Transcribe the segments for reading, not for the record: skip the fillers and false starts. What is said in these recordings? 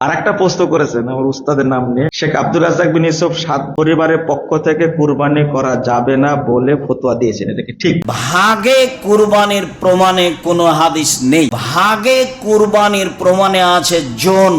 আর একটা প্রশ্ন করেছেন আমার উস্তাদের নাম নিয়ে, শেখ আব্দুর রাজ্জাক বিন ইউসুফ সাদ পরিবারের পক্ষ থেকে কুরবানি করা যাবে না বলে ফতোয়া দিয়েছেন, এটা কি ঠিক? ভাগে কুরবানির প্রমাণে কোনো হাদিস নেই। ভাগে কুরবানির প্রমাণে আছে জন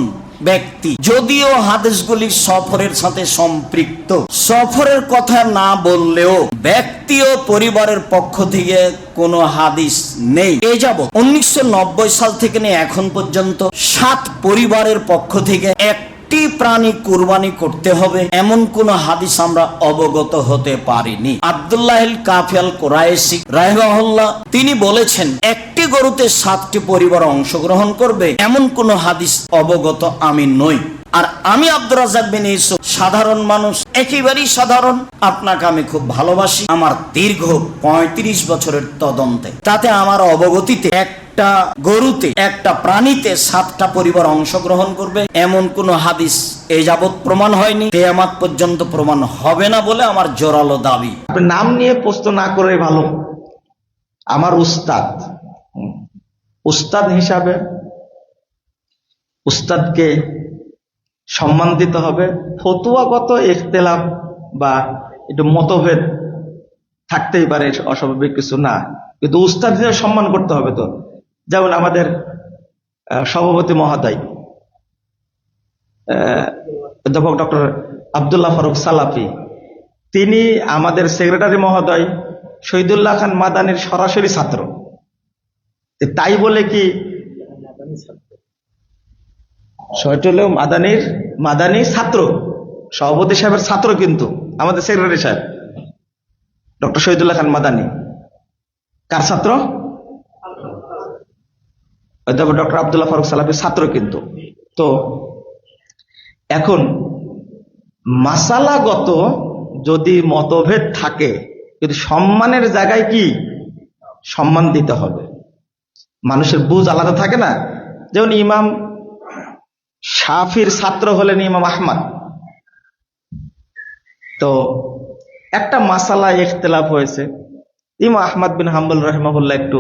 ব্যক্তি, যদিও হাদিসগুলি সফরের সাথে সম্পৃক্ত। সফরের কথা না বললেও ব্যক্তি ও পরিবারের পক্ষ থেকে কোনো হাদিস নেই। এ যাবৎ 1990 সাল থেকে নিয়ে এখন পর্যন্ত 7 পরিবারের পক্ষ থেকে একটি প্রাণী কুরবানি করতে হবে এমন কোন হাদিস আমরা অবগত হতে পারিনি। আব্দুল্লাহিল কাফি আল কুরাইশি রাহিমাহুল্লাহ তিনি বলেছেন একটি গরুতে 7টি পরিবার অংশগ্রহণ করবে এমন কোন হাদিস অবগত আমি নই। আর আমি আব্দুর রাজ্জাক বিন ইউসুফ সাধারণ মানুষ, একেবারেই সাধারণ। আপনাকে আমি খুব ভালোবাসি। আমার দীর্ঘ 35 বছরের তদন্তে তাতে আমার অবগতিতে একটা গরুতে একটা প্রাণীতে 7টা পরিবার অংশগ্রহণ করবে এমন কোন হাদিস এই যাবৎ প্রমাণ হয়নি, কিয়ামত পর্যন্ত প্রমাণ হবে না বলে আমার জোরালো দাবি। আপনি নাম নিয়ে প্রশ্ন না করে ভালো। আমার উস্তাদ হিসাবে উস্তাদকে সম্মান দিতে হবে। ফতুয়াগত ইখতিলাফ বা একটু মতভেদ থাকতেই পারে, অস্বাভাবিক কিছু না, কিন্তু উস্তাদ হিসেবে সম্মান করতে হবে। তো যেমন আমাদের সভাপতি মহোদয় অধ্যাপক ডক্টর আব্দুল্লাহ ফারুক সালাফি, তিনি আমাদের সেক্রেটারি মহোদয় শহীদুল্লাহ খান মাদানির সরাসরি ছাত্র। তাই বলে কি শহীদুল্লাহ মাদানি ছাত্র, সভাপতি সাহেবের ছাত্র, কিন্তু আমাদের সেক্রেটারি সাহেব ডক্টর শহীদুল্লাহ খান মাদানি কার ছাত্র? অধ্যাপক ডক্টর আব্দুল্লাহ ফারুক সালাফির ছাত্র কিন্তু। তো এখন মাসালাগত যদি মতভেদ থাকে, কিন্তু সম্মানের জায়গায় কি সম্মান দিতে হবে। মানুষের বুঝ আলাদা থাকে না। যেমন ইমাম শাফির ছাত্র হলেন ইমাম আহমদ। তো একটা মাসালায় ইখতিলাফ হয়েছে, ইমাম আহমদ বিন হাম্বল রাহিমাহুল্লাহ একটু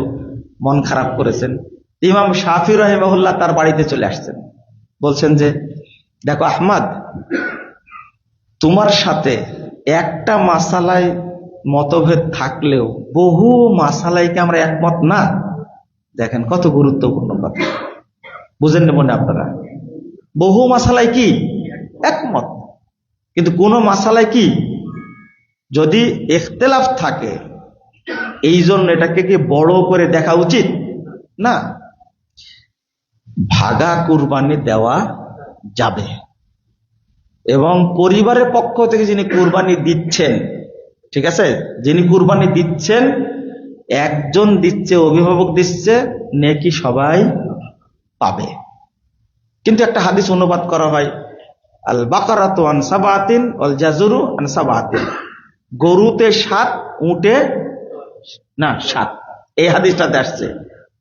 মন খারাপ করেছেন। ইমাম শাফি রাহিমাহুল্লাহ তার বাড়িতে চলে আসছেন, বলছেন যে দেখো আহমদ, তোমার সাথে একটা মাসালায় মতভেদ থাকলেও বহু মাসালায় কি আমরা একমত না? দেখেন কত গুরুত্বপূর্ণ কথা, বুঝেন না মনে আপনারা? বহু মাসালায় কি একমত, কিন্তু কোন মাসালায় কি যদি ইখতিলাফ থাকে, এই জন্য এটাকে কি বড় করে দেখা উচিত না। ভাগা কুরবানি দেওয়া যাবে, এবং পরিবারের পক্ষ থেকে যিনি কুরবানি দিচ্ছেন, ঠিক আছে, যিনি কুরবানি দিচ্ছেন, একজন দিচ্ছে, অভিভাবক দিচ্ছে, নেকি সবাই পাবে। কিন্তু একটা হাদিস অনুবাদ করা হয় আল বাকারাতু আন সাবাতিন ওয়াল জাজুরু আন সাবাতিন, গরুতে 7, উটে না 7। এই হাদিসটাতে আসছে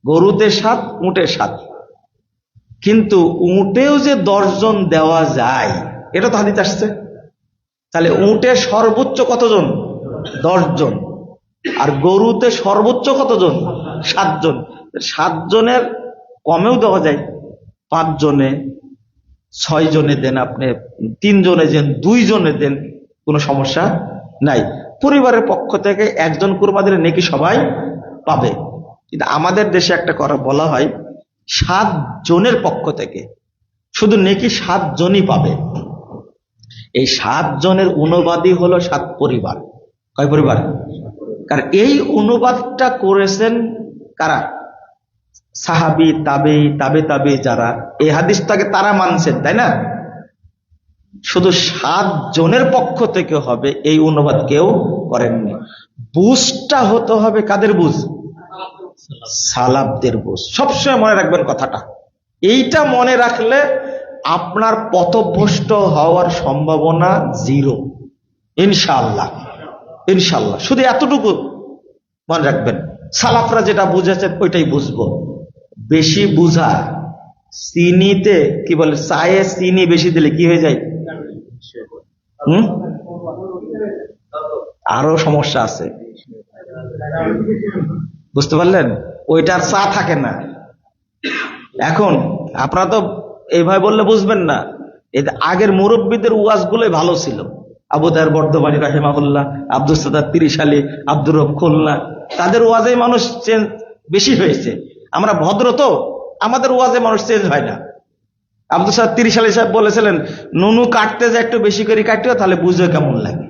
গরুতে 7, উটে 7, কিন্তু উটেও যে 10 জন দেওয়া যায় এটা তো হাদিস আসছে। তাহলে উটে সর্বোচ্চ কতজন? 10 জন। আর গরুতে সর্বোচ্চ কতজন? 7 জন। 7 জনের কমেও দেওয়া যায়, 5 জনে, 6 জনে দেন, আপনি 3 জনে দেন, 2 জনে দেন, কোনো সমস্যা নাই। পরিবারের পক্ষ থেকে একজন কুরবানি দিলে নেকি সবাই পাবে। কিন্তু আমাদের দেশে একটা কথা বলা হয় 7 জনের পক্ষ থেকে, শুধু নেকি 7 জনই পাবে। এই 7 জনের অনুবাদই হলো 7 পরিবার। কয় পরিবার? কারণ এই অনুবাদটা করেছেন কারা? সাহাবী, তাবে যারা এই হাদিসটাকে তারা মানছেন, তাই না? শুধু 7 জনের পক্ষ থেকে হবে এই অনুবাদ কেউ করেননি। বুঝটা হতে হবে কাদের বুঝ? সালাফদের বুঝ। সবসময় মনে রাখবেন কথাটা। এইটা মনে রাখলে আপনার পথভ্রষ্ট হওয়ার সম্ভাবনা 0, ইনশাআল্লাহ। ইনশাআল্লাহ শুধু এতটুকু মনে রাখবেন, সালাফরা যেটা বুঝেছে ওইটাই বুঝবো। বেশি বুঝা, চিনিতে কি বলে, চায়ে চিনি বেশি দিলে কি হয়ে যায়? আরো সমস্যা আছে, বুঝতে পারলেন? ওইটার চা থাকে না। এখন আপনারা তো এইভাবে বললে বুঝবেন না। এই আগের মুরব্বীদের ওয়াজগুলোই ভালো ছিল। আবু দার বর্ধমানী রাহিমাহুল্লাহ, আব্দুল সাত্তার 30 আলী, আব্দুর রব খুলনা, তাদের ওয়াজে মানুষ চেঞ্জ বেশি হয়েছে। আমরা ভদ্র তো, আমাদের ওয়াজে মানুষ চেঞ্জ হয় না। আব্দুল সাত্তার 30 আলী সাহেব বলেছিলেন, নুনু কাটতে যে একটু বেশি করে কাটিও, তাহলে বুঝে কেমন লাগে।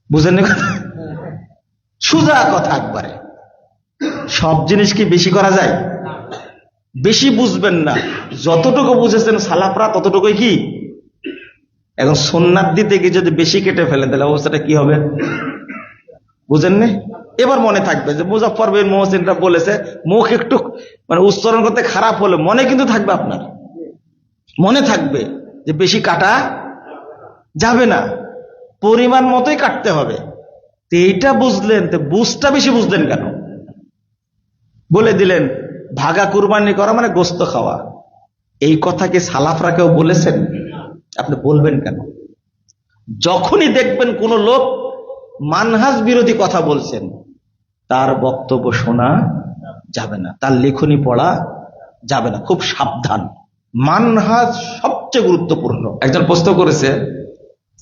বুঝেন না কথা? সোজা কথা একবারে। সব জিনিস কি বেশি করা যায়? বেশি বুঝবেন না, যতটুকু বুঝেছেন সালাফরা ততটুকুই কি। এখন সুন্নাত দিতে গিয়ে যদি বেশি কেটে ফেলেন তাহলে অবস্থাটা কি হবে বুঝেন না? এবার মনে থাকবে যে মুজাফফর বিন মুহসিনরা বলেছে, মুখ একটু মানে উচ্চারণ করতে খারাপ হলে মনে কিন্তু থাকবে, আপনার মনে থাকবে যে বেশি কাটা যাবে না, পরিমাণ মতোই কাটতে হবে। তো এইটা বুঝলেন, তো বুঝটা বেশি বুঝলেন কেন? বলে দিলেন ভাগা কুরবানি করা মানে গোস্ত খাওয়া। এই কথা কি সালাফরা কেউ বলেছেন? আপনি বলবেন কেন? যখনই দেখবেন কোন লোক মানহাজ বিরোধী কথা বলছেন, তার বক্তব্য শোনা যাবে না, তার লেখনী পড়া যাবে না। খুব সাবধান, মানহাজ সবচেয়ে গুরুত্বপূর্ণ। একজন প্রশ্ন করেছে,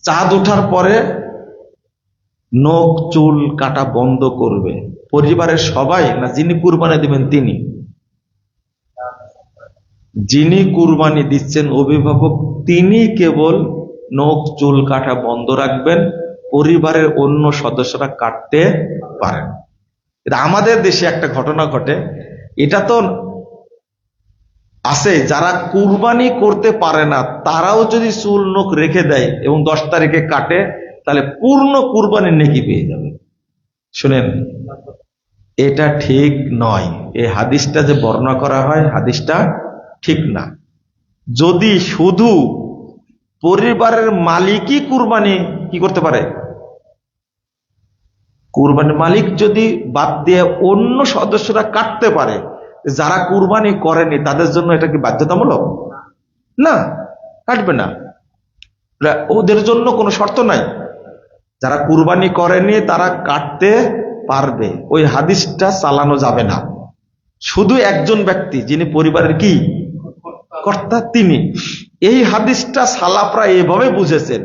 চাঁদ ওঠার পরে নখ চুল কাটা বন্ধ করবে পরিবারের সবাই, না যিনি কুরবানি দিবেন তিনি? যিনি কুরবানি দিচ্ছেন অভিভাবক, তিনি কেবল নখ চুল কাটা বন্ধ রাখবেন, পরিবারের অন্য সদস্যরা কাটতে পারেন। আমাদের দেশে একটা ঘটনা ঘটে, এটা তো আছে, যারা কুরবানি করতে পারে না তারাও যদি চুল নখ রেখে দেয় এবং 10 তারিখে কাটে, তাহলে পূর্ণ কুরবানির নেকি পেয়ে যাবে। শুনেন, এটা ঠিক নয়। এই হাদিসটা যে বর্ণনা করা হয়, হাদিসটা ঠিক না। যদি শুধু পরিবারের মালিকই কুরবানি কি করতে পারে, কুরবানির মালিক যদি বাদ দিয়ে অন্য সদস্যরা কাটতে পারে, যারা কুরবানি করেনি তাদের জন্য এটা কি বাধ্যতামূলক? না, কাটবে না। ওদের জন্য কোনো শর্ত নাই, যারা কুরবানি করেনি তারা কাটতে পারবে। ওই হাদিসটা চালানো যাবে না। শুধু একজন ব্যক্তি যিনি পরিবারের কি কর্তা, তিনি। এই হাদিসটা সালাফরা এভাবে বুঝেছেন,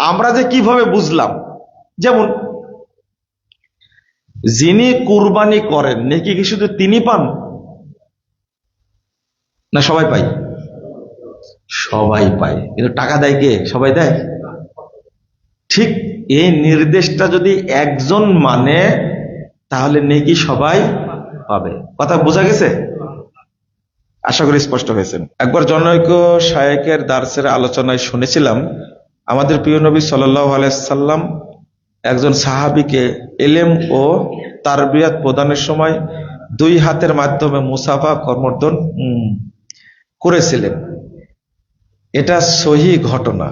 আমরা যে কিভাবে বুঝলাম। যেমন যিনি কুরবানি করেন নাকি কি শুধু তিনি পান, না সবাই পায়? সবাই পায়, কিন্তু টাকা দেয় কে? সবাই দেয়। ঠিক এই নির্দেশটা যদি একজন মানে, তাহলে নেকি সবাই পাবে। কথা বোঝা গেছে? আশা করি স্পষ্ট হয়েছেন। একবার জনৈক শায়েখের দার্সের আলোচনায় শুনেছিলাম, আমাদের প্রিয় নবী সাল্লাল্লাহু আলাইহি সাল্লাম একজন সাহাবীকে ইলম ও তারবিয়াত প্রদানের সময় 2 হাতের মাধ্যমে মুসাফা করমর্দন করেছিলেন। এটা সহি ঘটনা,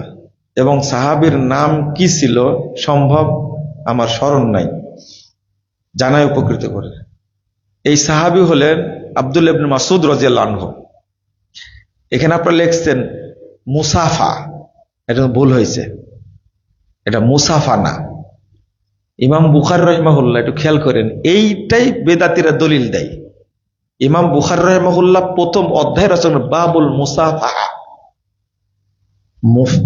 এবং সাহাবীর নাম কি ছিল সম্ভব আমার স্মরণ নাই, জানায় উপকৃত করে। এই সাহাবী হলেন আব্দুল্লাহ ইবনে মাসউদ রাদিয়াল্লাহু আনহু। এখানে আপনারা লিখছেন মুসাফা, এটা ভুল হয়েছে, এটা মুসাফা না। ইমাম বুখারী রাহিমাহুল্লাহ, একটু খেয়াল করেন, এইটাই বেদাতীরা দলিল দেয়। ইমাম বুখারী রাহিমাহুল্লাহ প্রথম অধ্যায় রচনা বাবুল মুসাফা,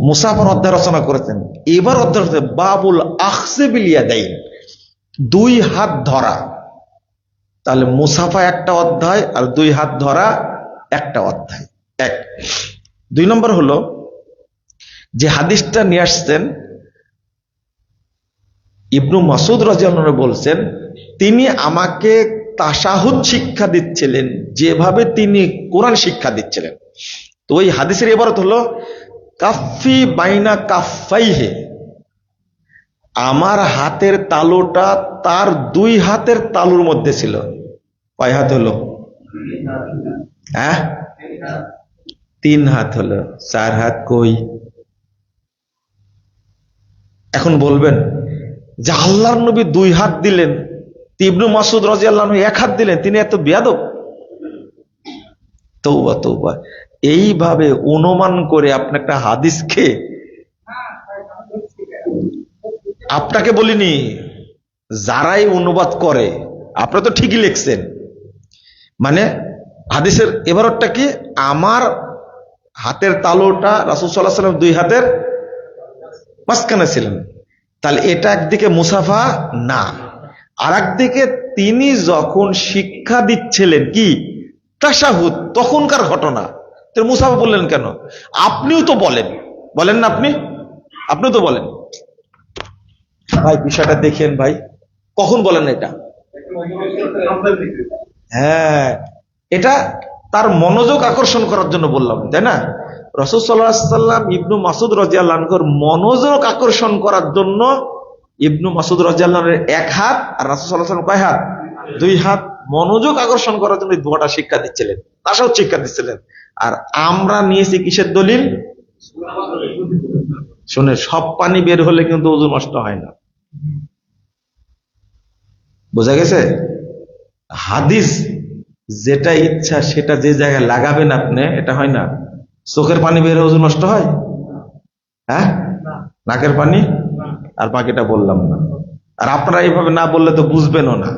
মুসাফার অধ্যায় রচনা করেছেন। এবার অধ্যায় হচ্ছে বাবুল আখযি বিল ইয়াদাইন, 2 হাত ধরা। তাহলে মুসাফা একটা অধ্যায় আর 2 হাত ধরা একটা অধ্যায়। 1 2 নম্বর হলো যে হাদিসটা নিয়ে আসছেন, ইবনু মাসউদ রাদিয়াল্লাহু আনহু বলছেন, তিনি আমাকে তাশাহুদ শিক্ষা দিচ্ছিলেন যেভাবে তিনি কোরআন শিক্ষা দিচ্ছিলেন। তো ওই হাদিসের ইবারত হলো কাফি বাইনা কাফাইহে, আমার হাতের তালুটা তার 2 হাতের তালুর মধ্যে ছিল। কয় হাত হলো? 3 হাত হলো। 4 হাত কই? এখন বলবেন যে আল্লাহর নবী 2 হাত দিলেন, ইবনু মাসউদ রাদিয়াল্লাহু আনহু 1 হাত দিলেন, তিনি এত বেয়াদব? তওবা তওবা। এইভাবে অনুমান করে আপনি একটা হাদিসকে, আপনাকে বলিনি, যারাই অনুবাদ করে, আপনারা তো ঠিকই লিখছেন। মানে হাদিসের এবারটা কি, আমার হাতের তালুটা রাসূল সাল্লাল্লাহু আলাইহি ওয়াসাল্লাম দুই হাতের মাঝখানে ছিলেন। তাহলে এটা একদিকে মুসাফা না, আর একদিকে তিনি যখন শিক্ষা দিচ্ছিলেন কি তাশাহুদ, তখনকার ঘটনা, তো মুসাফা বললেন কেন? আপনিও তো বলেন, বলেন না আপনিও তো বলেন। ভাই বিষয়টা দেখেন ভাই, কখন বলেন এটা? হ্যাঁ, এটা তার মনোযোগ আকর্ষণ করার জন্য বললাম, তাই না? রাসূল সাল্লাল্লাহু আলাইহি ওয়াসাল্লাম ইবনু মাসউদ রাদিয়াল্লাহু আনহুর মনোযোগ আকর্ষণ করার জন্য ইবনু মাসউদ রাদিয়াল্লাহু আনহুর এক হাত আর রাসূল সাল্লাল্লাহু আলাইহি ওয়াসাল্লাম কয় হাত? দুই হাত। মনোযোগ আকর্ষণ করার জন্য এই দোয়াটা শিক্ষা দিচ্ছিলেন, তাসাহুদ শিক্ষা দিচ্ছিলেন। আর আমরা নিয়েছি কিসের দলিল? শুনে, সব পানি বের হলে কিন্তু ওযু নষ্ট হয় না, বোঝা গেছে? হাদিস যেটা ইচ্ছা সেটা যে জায়গায় লাগাবেন আপনি, এটা হয় না। চোখের পানি বের হলে ওযু নষ্ট হয়? হ্যাঁ, নাকের পানি, আর বাকিটা বললাম না। আর আপনারা এইভাবে না বললে তো বুঝবেনও না।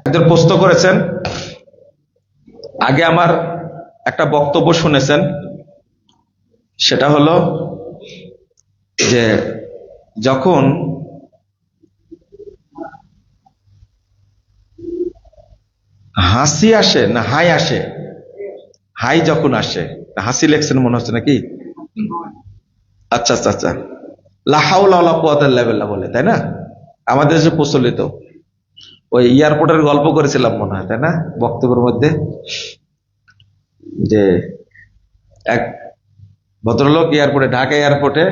একজন প্রশ্ন করেছেন, আগে আমার একটা বক্তব্য শুনেছেন, সেটা হলো যে যখন হাসি আসে না হাই আসে, হাই যখন আসে, হাসি লেখছেন মনে হচ্ছে নাকি? আচ্ছা আচ্ছা আচ্ছা, লা হাওলা ওয়ালা কুওয়াতা ইল্লা বিল্লাহ বলে, তাই না? আমাদের যে প্রচলিত, ওই এয়ারপোর্টের গল্প করেছিলাম মনে হয়, তাই না, বক্তব্যের মধ্যে, যে এক ভদ্রলোক এয়ারপোর্টে, ঢাকা এয়ারপোর্টে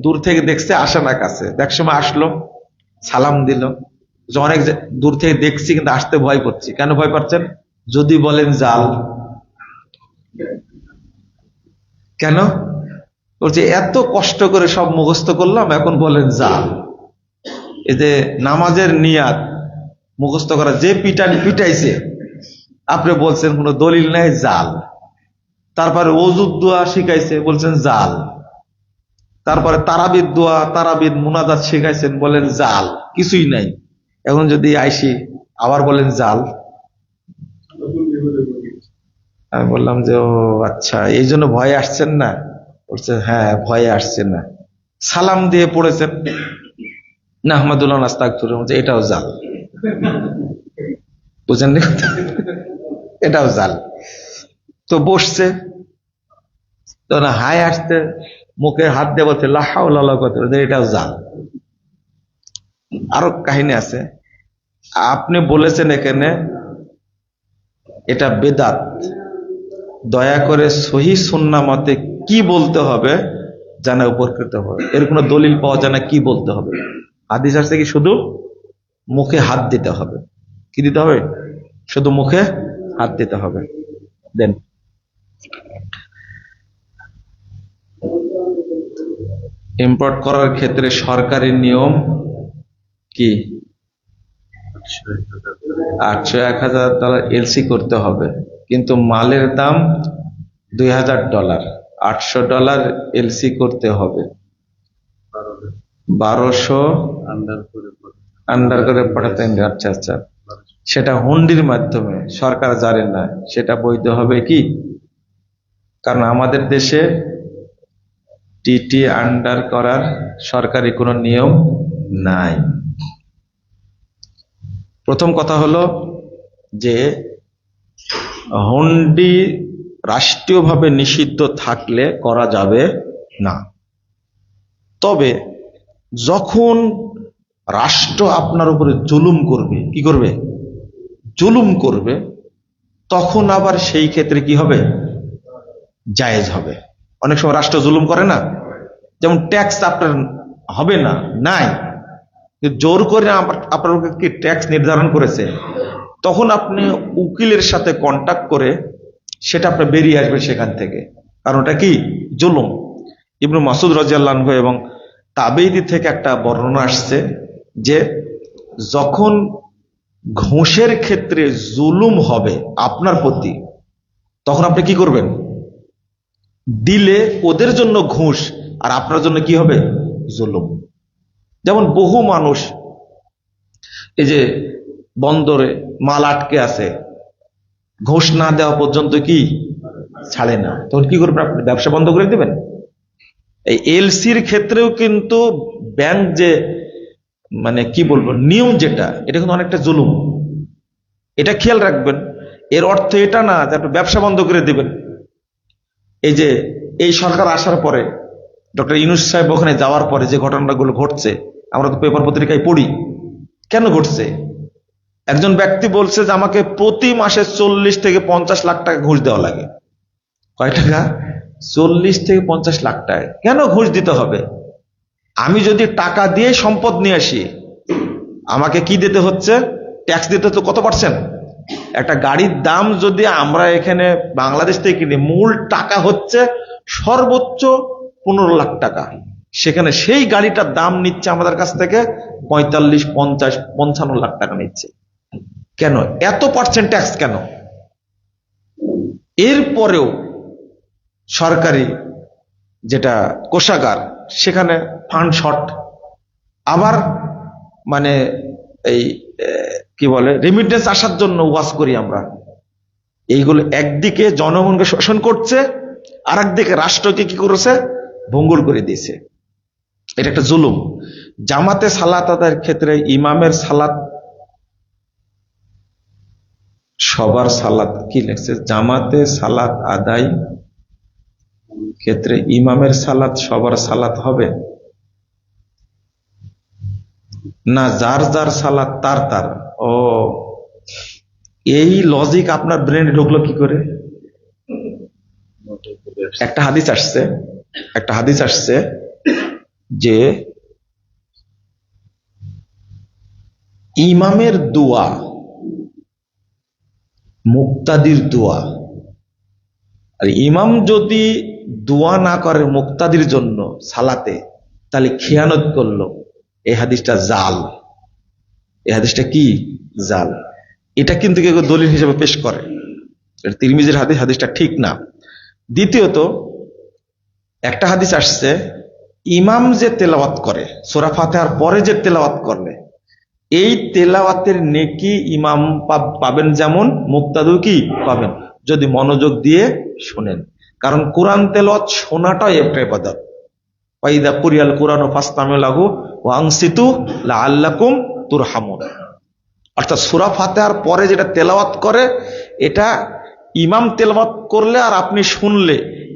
দূর থেকে দেখছে, আসে না কাছে, দেখ সময় আসলো, সালাম দিল। যে অনেক দূর থেকে দেখছি কিন্তু আসতে ভয় করছি। কেন ভয় পাচ্ছেন? যদি বলেন জাল। কেন? বলছে এত কষ্ট করে সব মুখস্থ করলাম, এখন বলেন জাল। এই যে নামাজের নিয়াত মুখস্থ করা, যে পিটাইছে, আপনি বলছেন কোনো দলিল নাই, জাল। তারপরে ওযুর দোয়া শিখাইছে, বলছেন জাল। তারপরে তারাবির দোয়া, তারাবির মুনাজাত শিখাইছেন, বলেন জাল, কিছুই নাই। এখন যদি আইসি আবার বলেন জাল। আমি বললাম যে ও আচ্ছা, এই জন্য ভয়ে আসছেন না? বলছে হ্যাঁ, ভয়ে আসছেন না। সালাম দিয়ে পড়েছেন না আহমদুল্লাহ আস্তাগফিরুল্লাহ, বলছে এটাও জাল। বুঝেন নি? এটাও জাল। তো বসছে, তো না হাই আসতে মুখে হাত দিয়ে বলছে লা হাওলা ওয়ালা কুওয়াতা ইল্লা বিল্লাহ, এটাও জাল। আরো কাহিনী আছে। আপনি বলেছেন এখানে এটা বেদাত, দয়া করে সহি সুন্নাহ মতে কি বলতে হবে জানা উপকৃত হবে। এর কোনো দলিল পাওয়া যায় না, কি বলতে হবে? হাদিস আসছে কি শুধু মুখে হাত দিতে হবে। কি দিতে হবে? শুধু মুখে হাত দিতে হবে। দেন ইম্পোর্ট করার ক্ষেত্রে সরকারি নিয়ম কি? 800-1000 এলসি করতে হবে, কিন্তু মালের দাম $2000, $800 এলসি করতে হবে, 1200 আন্ডার করে পাঠাতে। আচ্ছা আচ্ছা, সেটা হুন্ডির মাধ্যমে, সরকার জানে না, সেটা বৈধ হবে কি? কারণ আমাদের দেশে টিটি আন্ডার করার সরকারি কোনো নিয়ম নাই। প্রথম কথা হলো যে হুন্ডি রাষ্ট্রীয়ভাবে নিষিদ্ধ থাকলে করা যাবে না। তবে যখন রাষ্ট্র আপনার উপরে জুলুম করবে, কি করবে? জুলুম করবে, তখন আবার সেই ক্ষেত্রে কি হবে? জায়েজ হবে। অনেক সময় রাষ্ট্র জুলুম করে না, যেমন ট্যাক্স আপনার হবে না, নাই, জোর করে আপনার কি ট্যাক্স নির্ধারণ করেছে, তখন আপনি উকিলের সাথে কন্ট্যাক্ট করে সেটা আপনি বেরিয়ে আসবেন সেখান থেকে, কারণ ওটা কি? জুলুম। ইবনু মাসউদ রাদিয়াল্লাহু আনহু এবং তাবেঈদি থেকে একটা বর্ণনা আসছে যে যখন ঘুষের ক্ষেত্রে জুলুম হবে আপনার প্রতি, তখন আপনি কি করবেন? দিলে ওদের জন্য ঘুষ, আর আপনার জন্য কি হবে? জুলুম। যেমন বহু মানুষ এই যে বন্দরে মাল আটকে আছে, ঘুষ না দেওয়া পর্যন্ত কি ছাড়ে না, তখন কি করবেন? আপনি ব্যবসা বন্ধ করে দেবেন? এই এলসির ক্ষেত্রেও কিন্তু ব্যাংক যে মানে কি বলবো নিয়ম যেটা, এটা কিন্তু অনেকটা জুলুম। এটা খেয়াল রাখবেন। এর অর্থ এটা না যে আপনি ব্যবসা বন্ধ করে দিবেন। এই যে এই সরকার আসার পরে, ডক্টর ইউনূস সাহেব ওখানে যাওয়ার পরে যে ঘটনাগুলো ঘটছে, আমরা তো পেপার পত্রিকায় পড়ি। কেন ঘটছে? একজন ব্যক্তি বলছে যে আমাকে প্রতি মাসে 40 থেকে 50 লাখ টাকা ঘুষ দেওয়া লাগে। কয় টাকা? 40 থেকে 50 লাখ টাকা। কেন ঘুষ দিতে হবে? আমি যদি টাকা দিয়ে সম্পদ নিয়ে আসি, আমাকে কি দিতে হচ্ছে? ট্যাক্স দিতে হচ্ছে। কত পার্সেন্ট? একটা গাড়ির দাম যদি আমরা এখানে বাংলাদেশ থেকে কিনি, মূল টাকা হচ্ছে সর্বোচ্চ 15 লাখ টাকা। সেখানে সেই গাড়িটার দাম নিচ্ছে আমাদের কাছ থেকে 45, 50, 55 লাখ টাকা নিচ্ছে। কেন এত পার্সেন্ট ট্যাক্স? কেন? এরপরেও সরকারি যেটা কোষাগার, সেখানে ফান্ড শর্ট। আবার মানে এই কি বলে রেমিটেন্স আসার জন্য ওয়াজ করি আমরা। এইগুলো একদিকে জনগণকে শোষণ করছে, আর একদিকে রাষ্ট্রকে কি করেছে? ভঙ্গুর করে দিয়েছে। এটা একটা জুলুম। জামাতে সালাত আদায়ের ক্ষেত্রে ইমামের সালাত সবার সালাত, কি লেখছে? জামাতে সালাত আদায় ক্ষেত্রে ইমামের সালাত সবার সালাত হবে না, যার যার সালাত তার তার। ও, এই লজিক আপনার ব্রেনে ঢুকলো কি করে? একটা হাদিস আসছে যে ইমামের দোয়া মুক্তাদির দোয়া, আর ইমাম যদি দোয়া না করে মুক্তাদির জন্য সালাতে, তাহলে খেয়ানত করলো। এই হাদিসটা জাল। এই হাদিসটা কি? জাল। এটা কিন্তু কেউ দলিল হিসেবে পেশ করে। এটা তিরমিজির হাদিস, হাদিসটা ঠিক না। দ্বিতীয়ত, একটা হাদিস আসছে ইমাম যে তেলাওয়াত করে সূরা ফাতিহার পরে যে তেলাওয়াত করলে, এই তেলাওয়াতের নেকি ইমাম পাবেন যেমন, মুক্তাদিও কি পাবেন, যদি মনোযোগ দিয়ে শোনেন। কারণ কোরআন তেলাওয়াত শোনাটাই একটা ইবাদত। ওয়াইদা কুরিয়াল কুরআনু ফাসতামিউ লাহু ওয়া আনসিতু লাআল্লাকুম তুরহামুন। অর্থাৎ সূরা ফাতিহার পরে যেটা তেলাওয়াত করে, এটা ইমাম তেলাওয়াত করলে আর আপনি শুনলে,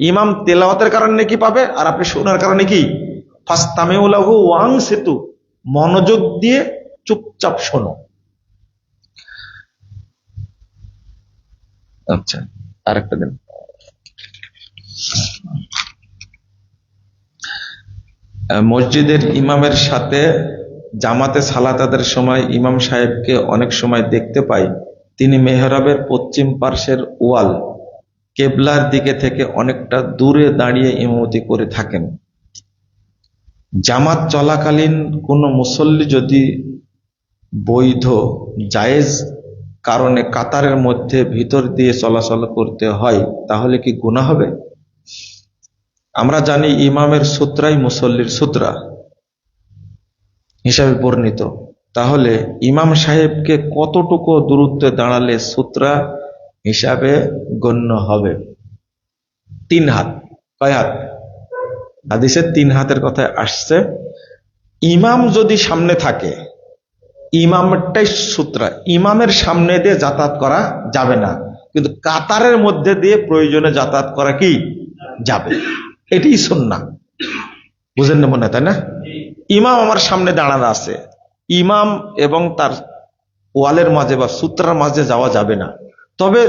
ইমাম তেলাওয়াতের কারণে নেকি পাবে, আর আপনি শোনার কারণে কি? ফাসতামিউ লাহু ওয়া আনসিতু, মনোযোগ দিয়ে চুপচাপ শোনো। আচ্ছা, আরেকটা দিন। মসজিদের ইমামের সাথে জামাতে সালাত আদায়ের সময় ইমাম সাহেবকে অনেক সময় দেখতে পাই, তিনি মেহরাবের পশ্চিম পার্শ্বের ওয়াল কেবলার দিকে থেকে অনেকটা দূরে দাঁড়িয়ে ইমামতি করে থাকেন। জামাত চলাকালীন কোনো মুসল্লি যদি বৈধ জায়েজ কারণে কাতারের মধ্যে ভিতর দিয়ে চলাচল করতে হয়, তাহলে কি গুনাহ হবে? আমরা জানি ইমামের সূত্রাই মুসল্লির সূত্রা হিসাবে বর্ণিত। তাহলে ইমাম সাহেবকে কতটুকু দূরত্বে দাঁড়ালে সূত্রা হিসাবে গণ্য হবে? 3 হাত। কয় হাত? হাদিসে 3 হাতের কথায় আসছে। ইমাম যদি সামনে থাকে, ইমামটাই সূত্রা, ইমামের সামনে দিয়ে যাতায়াত করা যাবে না, কিন্তু কাতারের মধ্যে দিয়ে প্রয়োজনে যাতায়াত করা কি যাবে। এটাই সুন্নাহ। বুঝেন না মনে হয়, তাই না? ইমাম আমার সামনে দাঁড়ানো আছে, ইমাম এবং তার ওয়ালের মাঝে বা সূত্রার মাঝে যাওয়া যাবে না। তবে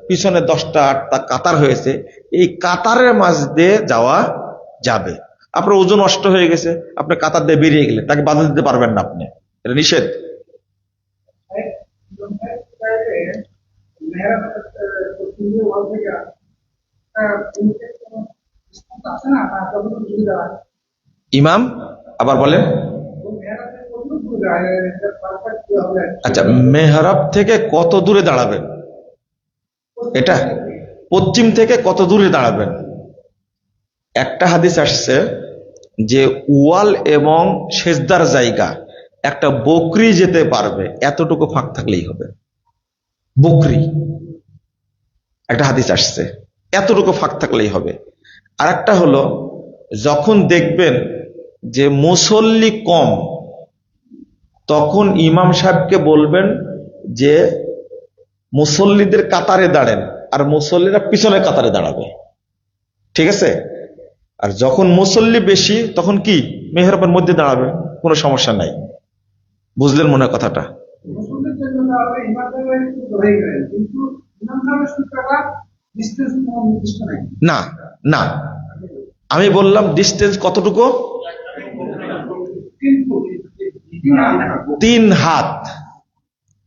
পিছনে 10টা 8টা কাতার হয়েছে, এই কাতারের মাঝ দিয়ে যাওয়া যাবে। আপনার ওজন নষ্ট হয়ে গেছে, আপনি কাতার দিয়ে বেরিয়ে গেলে তাকে বাধা দিতে পারবেন না, আপনি, এটা নিষেধ। ইমাম আবার বলেন। আচ্ছা, মেহরাব থেকে কত দূরে দাঁড়াবেন? এটা পশ্চিম থেকে কত দূরে দাঁড়াবেন? একটা হাদিস আসছে যে ওয়াল এবং সেজদার জায়গা একটা বকরি যেতে পারবে, এতটুকু ফাঁক থাকলেই হবে। বকরি, একটা হাদিস আসছে এতটুকু ফাঁক থাকলেই হবে। আর একটা হলো, যখন দেখবেন যে মুসল্লি কম, তখন ইমাম সাহেবকে বলবেন যে মুসল্লিদের কাতারে দাঁড়েন, আর মুসল্লিরা পিছনের কাতারে দাঁড়াবে, ঠিক আছে? আর যখন মুসল্লি বেশি তখন কি মেহরাবের মধ্যে দাঁড়াবে, কোনো সমস্যা নাই। বুঝলেন মনে হয় কথাটা? না না, আমি বললাম ডিস্টেন্স কতটুকু? 3 হাত।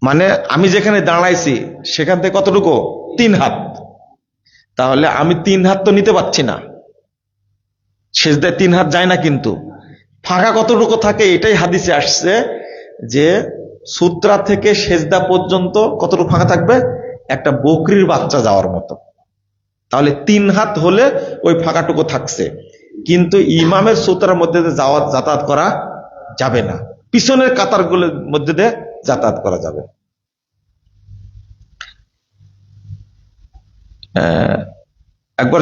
মানে আমি যেখানে দাঁড়াইছি সেখান থেকে কতটুকু? 3 হাত। তাহলে আমি 3 হাত তো নিতে পারছি না, সেজদায় 3 হাত যায় না। কিন্তু ফাঁকা কতটুকু থাকে এটাই হাদিসে আসছে, যে সূত্রা থেকে সেজদা পর্যন্ত কতটুকু ফাঁকা থাকবে? একটা বকরির বাচ্চা যাওয়ার মতো। তাহলে 3 হাত হলে ওই ফাঁকাটুকু থাকছে, কিন্তু ইমামের সূত্রার মধ্যে দিয়ে যাতায়াত করা যাবে না, পিছনের কাতারগুলোর মধ্যে দিয়ে যাতায়াত করা যাবে। একবার